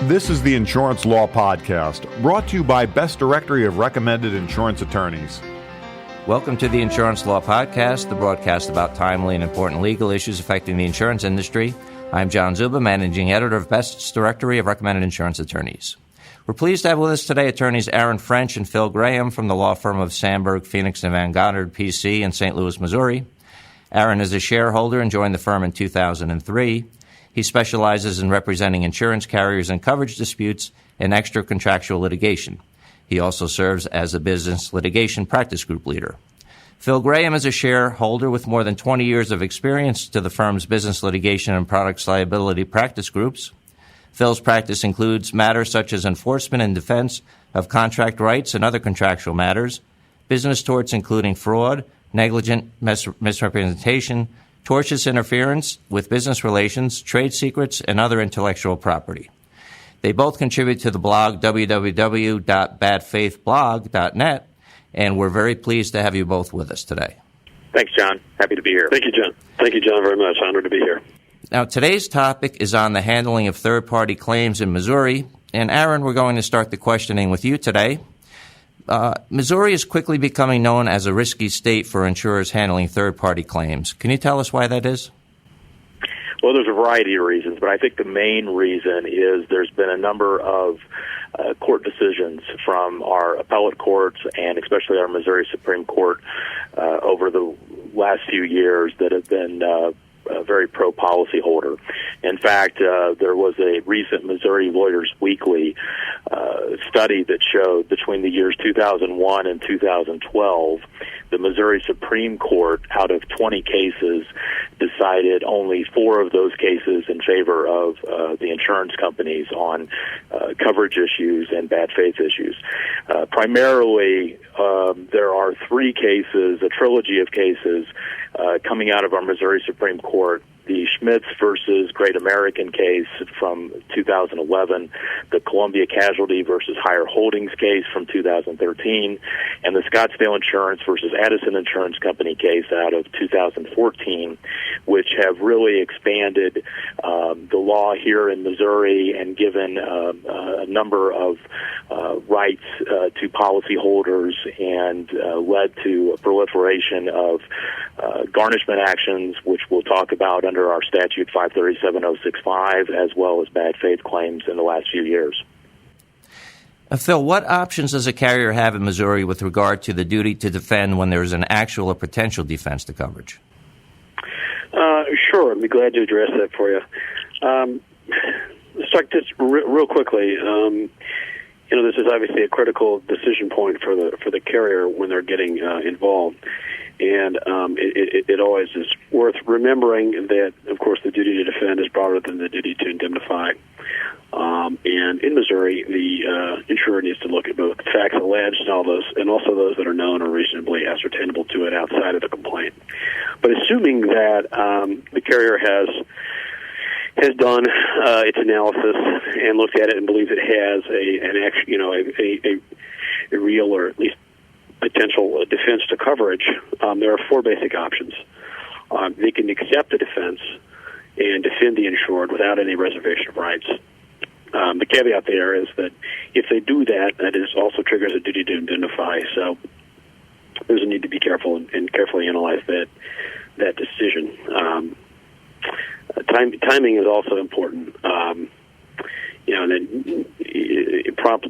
This is the Insurance Law Podcast, brought to you by Best Directory of Recommended Insurance Attorneys. Welcome to the Insurance Law Podcast, the broadcast about timely and important legal issues affecting the insurance industry. I'm John Zuba, Managing Editor of Best Directory of Recommended Insurance Attorneys. We're pleased to have with us today attorneys Aaron French and Phil Graham from the law firm of Sandberg, Phoenix & Van Goddard, P.C. in St. Louis, Missouri. Aaron is a shareholder and joined the firm in 2003. He specializes in representing insurance carriers in coverage disputes and extra-contractual litigation. He also serves as a business litigation practice group leader. Phil Graham is a shareholder with more than 20 years of experience to the firm's business litigation and products liability practice groups. Phil's practice includes matters such as enforcement and defense of contract rights and other contractual matters, business torts including fraud, negligent misrepresentation, tortious interference with business relations, trade secrets, and other intellectual property. They both contribute to the blog www.badfaithblog.net, and we're very pleased to have you both with us today. Thanks, John. Happy to be here. Thank you, John. Thank you, John, very much. Honored to be here. Now, today's topic is on the handling of third-party claims in Missouri, and Aaron, we're going to start the questioning with you today. Missouri is quickly becoming known as a risky state for insurers handling third-party claims. Can you tell us why that is? Well, there's a variety of reasons, but I think the main reason is there's been a number of court decisions from our appellate courts and especially our Missouri Supreme Court over the last few years that have been very pro-policyholder. In fact, there was a recent Missouri Lawyers Weekly study that showed between the years 2001 and 2012, the Missouri Supreme Court, out of 20 cases, decided only 4 of those cases in favor of the insurance companies on coverage issues and bad faith issues. Primarily, there are 3 cases, a trilogy of cases, coming out of our Missouri Supreme Court. The Schmitz versus Great American case from 2011, the Columbia Casualty versus Higher Holdings case from 2013, and the Scottsdale Insurance versus Addison Insurance Company case out of 2014, which have really expanded the law here in Missouri and given a number of rights to policyholders and led to a proliferation of garnishment actions, which we'll talk about under our statute 537.065, as well as bad faith claims in the last few years. Phil, what options does a carrier have in Missouri with regard to the duty to defend when there is an actual or potential defense to coverage? Sure, I'd be glad to address that for you. Let's talk just real quickly. This is obviously a critical decision point for the carrier when they're getting involved. And it always is worth remembering that, of course, the duty to defend is broader than the duty to indemnify. And in Missouri, the insurer needs to look at both facts alleged and also those that are known or reasonably ascertainable to it outside of the complaint. But assuming that the carrier has done its analysis and looked at it and believes it has a real or at least potential defense to coverage, there are 4 basic options. They can accept the defense and defend the insured without any reservation of rights. The caveat there is that if they do that, that is also triggers a duty to indemnify. So there's a need to be careful and carefully analyze that decision. Timing is also important.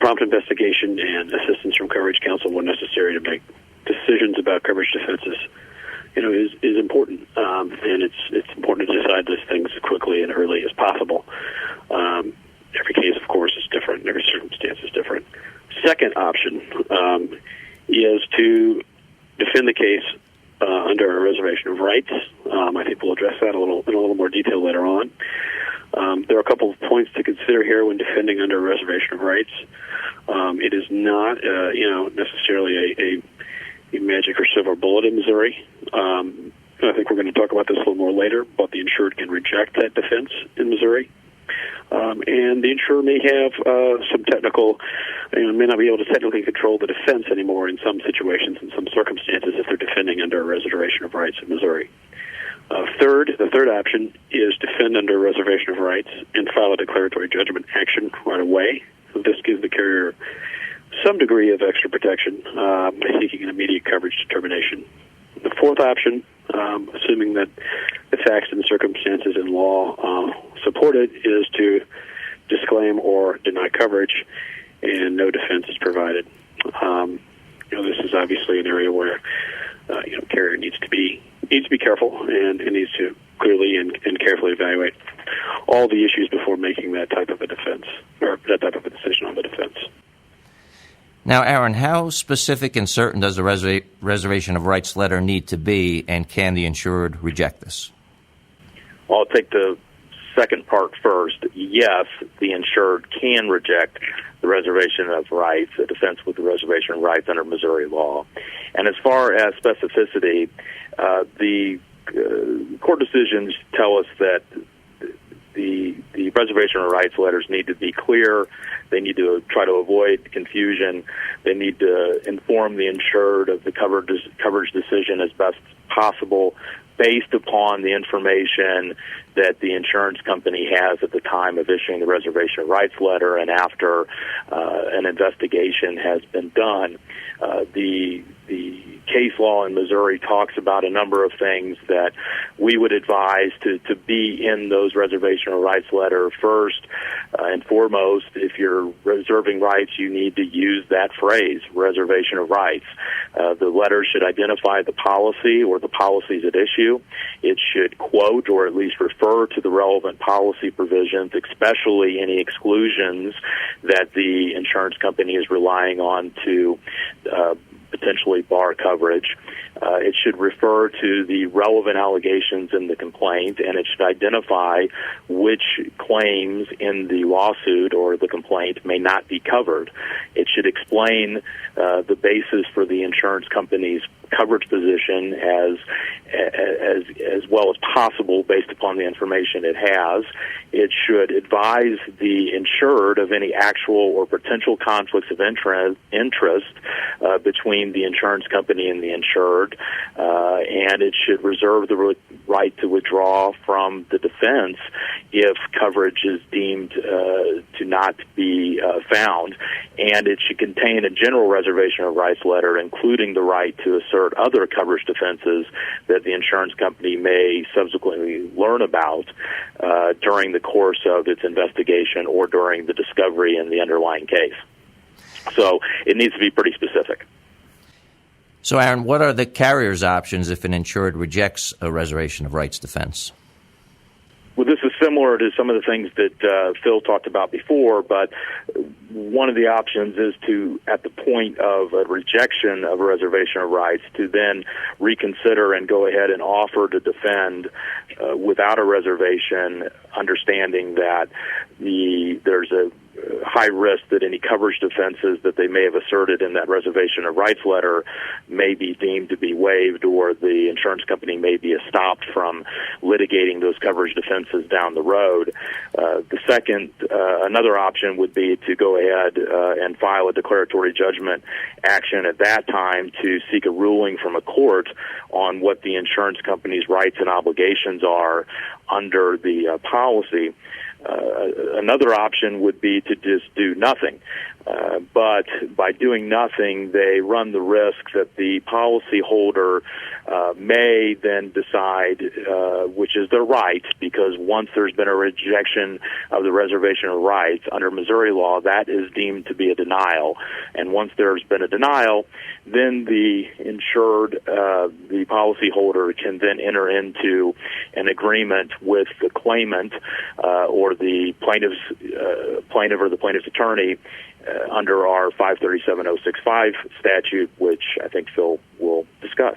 Prompt investigation and assistance from coverage counsel when necessary to make decisions about coverage defenses, is important. And it's important to decide those things as quickly and early as possible. Every case, of course, is different. Every circumstance is different. Second option is to defend the case under a reservation of rights. I think we'll address that in a little more detail later on. There are a couple of points to consider here when defending under a reservation of rights. It is not, necessarily a magic or silver bullet in Missouri. I think we're going to talk about this a little more later, but the insured can reject that defense in Missouri. And the insurer may have some technical, may not be able to technically control the defense anymore in some situations, in some circumstances, if they're defending under a reservation of rights in Missouri. The third option is defend under a reservation of rights and file a declaratory judgment action right away. This gives the carrier some degree of extra protection by seeking an immediate coverage determination. The fourth option, assuming that the facts and circumstances in law support it, is to disclaim or deny coverage, and no defense is provided. This is obviously an area where carrier needs to be careful and needs to clearly and carefully evaluate all the issues before making that type of a defense or that type of a decision on the defense. Now, Aaron, how specific and certain does the reservation of rights letter need to be, and can the insured reject this? Well, I'll take the second part first. Yes, the insured can reject the reservation of rights, a defense with the reservation of rights under Missouri law. And as far as specificity, the court decisions tell us that the reservation of rights letters need to be clear. They need to try to avoid confusion. They need to inform the insured of the coverage decision as best possible based upon the information that the insurance company has at the time of issuing the reservation of rights letter and after an investigation has been done. The case law in Missouri talks about a number of things that we would advise to be in those reservation of rights letter. First and foremost, if you're reserving rights, you need to use that phrase, reservation of rights. The letter should identify the policy or the policies at issue. It should quote or at least refer to the relevant policy provisions, especially any exclusions that the insurance company is relying on to potentially bar coverage. It should refer to the relevant allegations in the complaint, and it should identify which claims in the lawsuit or the complaint may not be covered. It should explain the basis for the insurance company's coverage position as well as possible based upon the information it has. It should advise the insured of any actual or potential conflicts of interest between the insurance company and the insured, and it should reserve the right to withdraw from the defense if coverage is deemed to not be found, and it should contain a general reservation of rights letter, including the right to assert other coverage defenses that the insurance company may subsequently learn about during the course of its investigation or during the discovery in the underlying case. So it needs to be pretty specific. So, Aaron, what are the carrier's options if an insured rejects a reservation of rights defense? Well, this is similar to some of the things that Phil talked about before, but one of the options is to, at the point of a rejection of a reservation of rights, to then reconsider and go ahead and offer to defend without a reservation, understanding that there's a high risk that any coverage defenses that they may have asserted in that reservation of rights letter may be deemed to be waived, or the insurance company may be stopped from litigating those coverage defenses down the road. Another option would be to go ahead and file a declaratory judgment action at that time to seek a ruling from a court on what the insurance company's rights and obligations are under the policy. Another option would be to just do nothing. But by doing nothing, they run the risk that the policyholder may then decide, which is their right, because once there's been a rejection of the reservation of rights under Missouri law, that is deemed to be a denial. And once there's been a denial, then the insured, the policyholder, can then enter into an agreement with the claimant or the plaintiff or the plaintiff's attorney under our 537.065 statute, which I think Phil will discuss.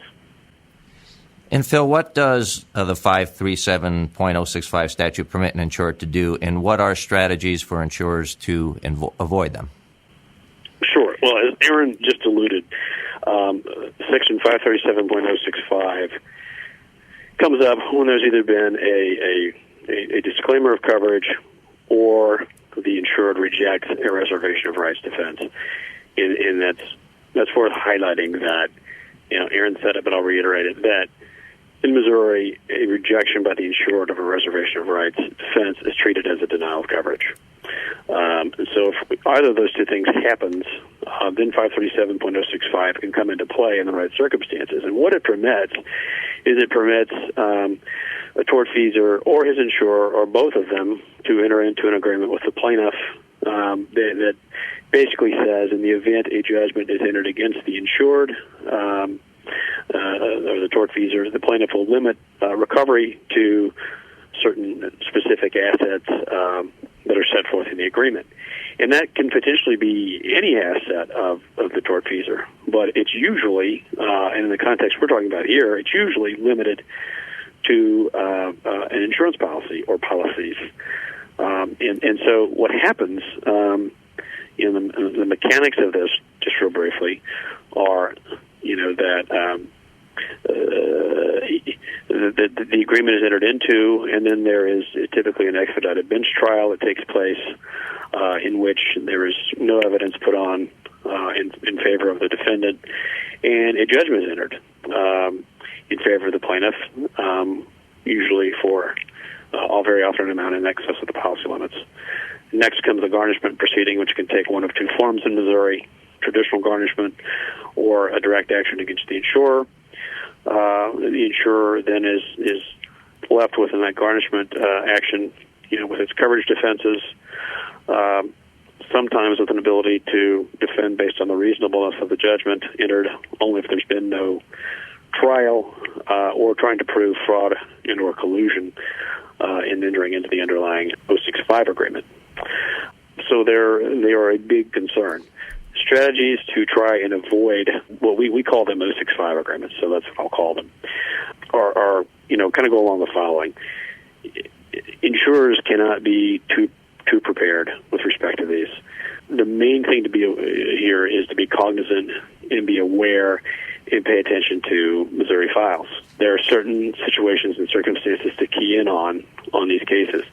And Phil, what does the 537.065 statute permit an insured to do, and what are strategies for insurers to avoid them? Sure. Well, as Aaron just alluded, Section 537.065 comes up when there's either been a disclaimer of coverage or the insured rejects a reservation of rights defense. And that's worth highlighting that, Aaron said it, but I'll reiterate it, that in Missouri, a rejection by the insured of a reservation of rights defense is treated as a denial of coverage. And so if either of those two things happens, then 537.065 can come into play in the right circumstances. And what it permits is a tortfeasor or his insurer or both of them to enter into an agreement with the plaintiff that basically says in the event a judgment is entered against the insured or the tortfeasor, the plaintiff will limit recovery to certain specific assets that are set forth in the agreement. And that can potentially be any asset of the tortfeasor, but it's usually, and in the context we're talking about here, it's usually limited to an insurance policy or policies. And so what happens, the mechanics of this, just real briefly, are, that the agreement is entered into, and then there is typically an expedited bench trial that takes place in which there is no evidence put on in favor of the defendant, and a judgment is entered in favor of the plaintiff, usually for very often an amount in excess of the policy limits. Next comes the garnishment proceeding, which can take one of two forms in Missouri: traditional garnishment or a direct action against the insurer. The insurer then is left with in that garnishment action, with its coverage defenses, sometimes with an ability to defend based on the reasonableness of the judgment entered, only if there's been no trial, or trying to prove fraud and or collusion in entering into the underlying 065 agreement. So they are a big concern. Strategies to try and avoid what we call them 065 agreements, so that's what I'll call them, are kind of go along the following. Insurers cannot be too prepared with respect to these. The main thing to be here is to be cognizant and be aware and pay attention to Missouri files. There are certain situations and circumstances to key in on these cases.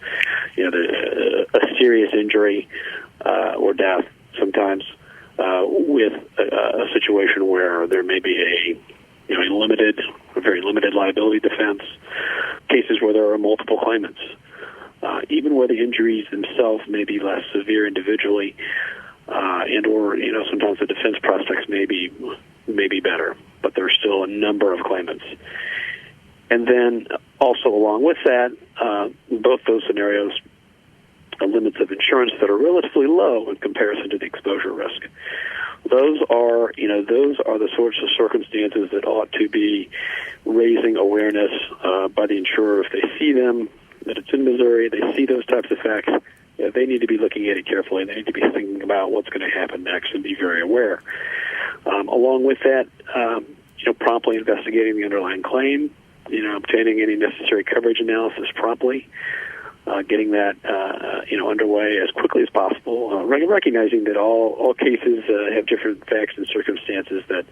A serious injury or death sometimes, with a situation where there may be a very limited liability defense, cases where there are multiple claimants, even where the injuries themselves may be less severe individually, and or sometimes the defense prospects may be better, but there's still a number of claimants. And then also along with that, both those scenarios, limits of insurance that are relatively low in comparison to the exposure risk. Those are the sorts of circumstances that ought to be raising awareness by the insurer if they see them, that it's in Missouri, they see those types of facts. They need to be looking at it carefully. They need to be thinking about what's going to happen next and be very aware. Along with that, promptly investigating the underlying claim, obtaining any necessary coverage analysis promptly, getting that underway as quickly as possible, recognizing that all cases have different facts and circumstances that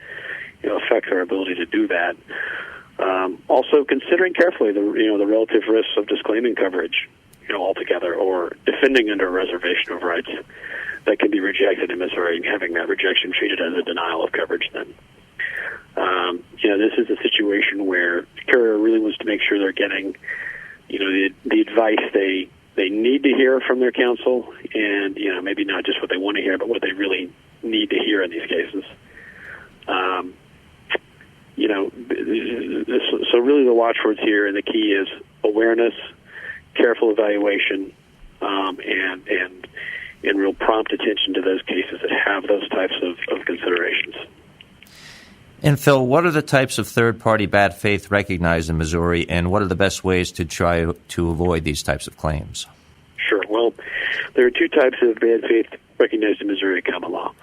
affect our ability to do that. Also, considering carefully the relative risks of disclaiming coverage, altogether, or defending under a reservation of rights that can be rejected in Missouri, and having that rejection treated as a denial of coverage. Then, this is a situation where the carrier really wants to make sure they're getting the advice they need to hear from their counsel, and maybe not just what they want to hear, but what they really need to hear in these cases. So really the watchwords here, and the key is awareness, careful evaluation, and real prompt attention to those cases that have those types of considerations. And Phil, what are the types of third-party bad faith recognized in Missouri, and what are the best ways to try to avoid these types of claims? Sure. Well, there are two types of bad faith recognized in Missouri common law.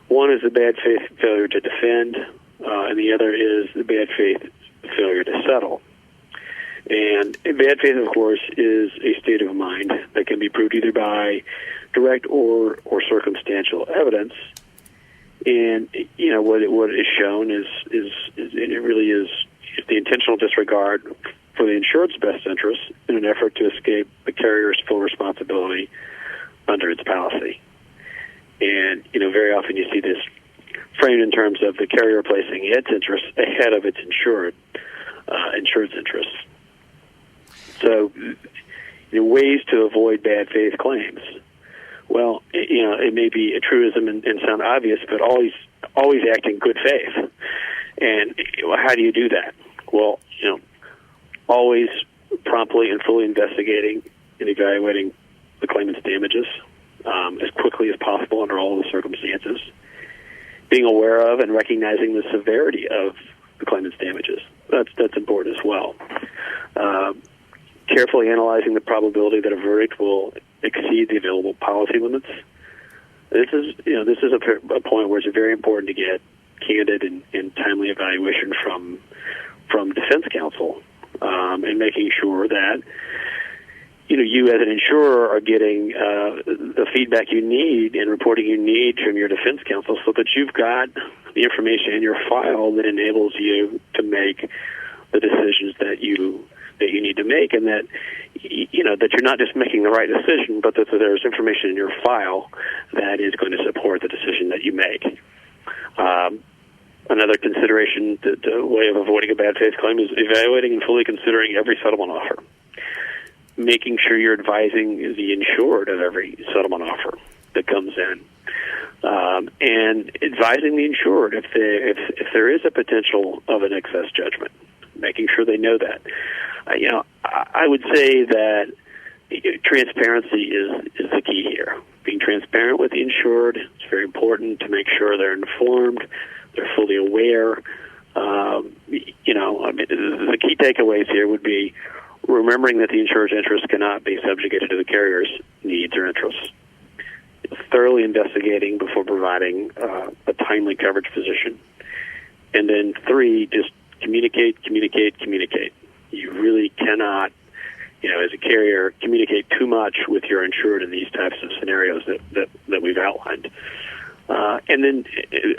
One is the bad faith failure to defend, and the other is the bad faith failure to settle. And bad faith, of course, is a state of mind that can be proved either by direct or circumstantial evidence. And what is shown is it really is the intentional disregard for the insured's best interest in an effort to escape the carrier's full responsibility under its policy. And very often you see this framed in terms of the carrier placing its interests ahead of its insured. insurance interests. So, ways to avoid bad faith claims. Well, it may be a truism and sound obvious, but always act in good faith. And how do you do that? Well, always promptly and fully investigating and evaluating the claimant's damages as quickly as possible under all the circumstances. Being aware of and recognizing the severity of the claimant's damages. That's important as well. Carefully analyzing the probability that a verdict will exceed the available policy limits. This is a point where it's very important to get candid and timely evaluation from defense counsel, and making sure that you as an insurer are getting the feedback you need and reporting you need from your defense counsel, so that you've got the information in your file that enables you to make the decisions that you need to make, and that that you're not just making the right decision, but that there's information in your file that is going to support the decision that you make. Another consideration, the way of avoiding a bad faith claim, is evaluating and fully considering every settlement offer. Making sure you're advising the insured of every settlement offer that comes in, and advising the insured if there is a potential of an excess judgment. Making sure they know that. I would say that transparency is the key here. Being transparent with the insured is very important to make sure they're informed, they're fully aware. The key takeaways here would be remembering that the insurer's interests cannot be subjugated to the carrier's needs or interests. Thoroughly investigating before providing a timely coverage position. And then 3, just communicate. You really cannot, as a carrier, communicate too much with your insured in these types of scenarios that we've outlined. And then,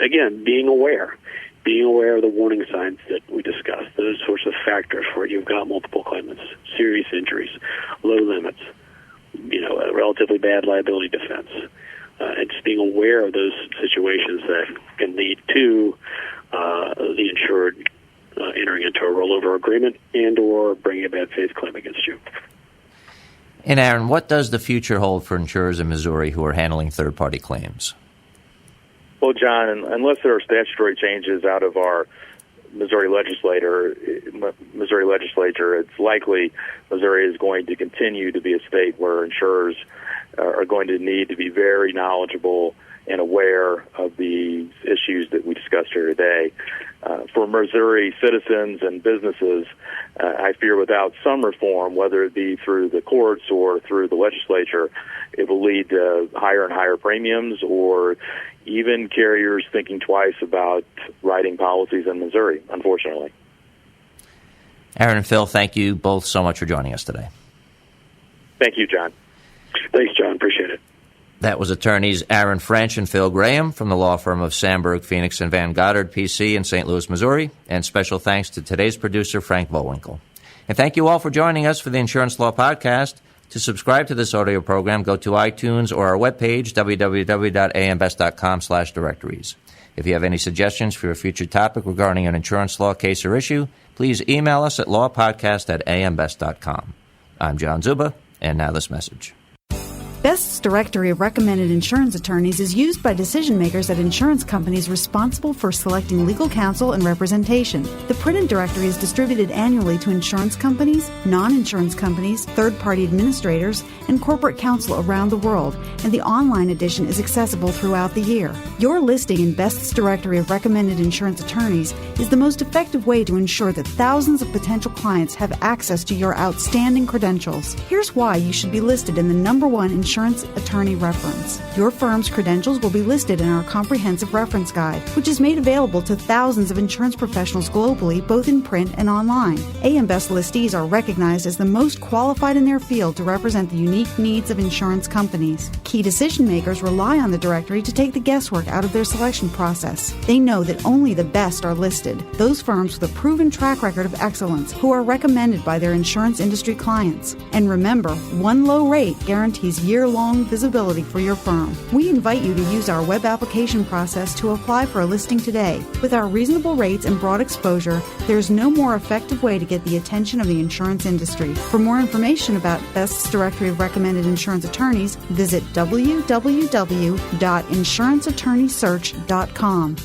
again, being aware of the warning signs that we discussed, those sorts of factors where you've got multiple claimants, serious injuries, low limits, a relatively bad liability defense, and just being aware of those situations that can lead to the insured entering into a rollover agreement and or bringing a bad faith claim against you. And Aaron, what does the future hold for insurers in Missouri who are handling third-party claims? Well, John, unless there are statutory changes out of our Missouri legislature, it's likely Missouri is going to continue to be a state where insurers are going to need to be very knowledgeable and aware of the issues that we discussed here today. For Missouri citizens and businesses, I fear without some reform, whether it be through the courts or through the legislature, it will lead to higher and higher premiums, or even carriers thinking twice about writing policies in Missouri, unfortunately. Aaron and Phil, thank you both so much for joining us today. Thank you, John. Thanks, John. Appreciate it. That was attorneys Aaron French and Phil Graham from the law firm of Sandberg, Phoenix, and Van Goddard, PC in St. Louis, Missouri. And special thanks to today's producer, Frank Bowinkle. And thank you all for joining us for the Insurance Law Podcast. To subscribe to this audio program, go to iTunes or our webpage, www.ambest.com/directories. If you have any suggestions for a future topic regarding an insurance law case or issue, please email us at lawpodcast@ambest.com. I'm John Zuba, and now this message. Best's directory of recommended insurance attorneys is used by decision makers at insurance companies responsible for selecting legal counsel and representation. The printed directory is distributed annually to insurance companies, non-insurance companies, third-party administrators, and corporate counsel around the world, and the online edition is accessible throughout the year. Your listing in Best's directory of recommended insurance attorneys is the most effective way to ensure that thousands of potential clients have access to your outstanding credentials. Here's why you should be listed in the #1 insurance attorney reference. Your firm's credentials will be listed in our comprehensive reference guide, which is made available to thousands of insurance professionals globally, both in print and online. AM Best listees are recognized as the most qualified in their field to represent the unique needs of insurance companies. Key decision makers rely on the directory to take the guesswork out of their selection process. They know that only the best are listed, those firms with a proven track record of excellence who are recommended by their insurance industry clients. And remember, one low rate guarantees yearly year-long visibility for your firm. We invite you to use our web application process to apply for a listing today. With our reasonable rates and broad exposure, there's no more effective way to get the attention of the insurance industry. For more information about Best's Directory of Recommended Insurance Attorneys, visit www.insuranceattorneysearch.com.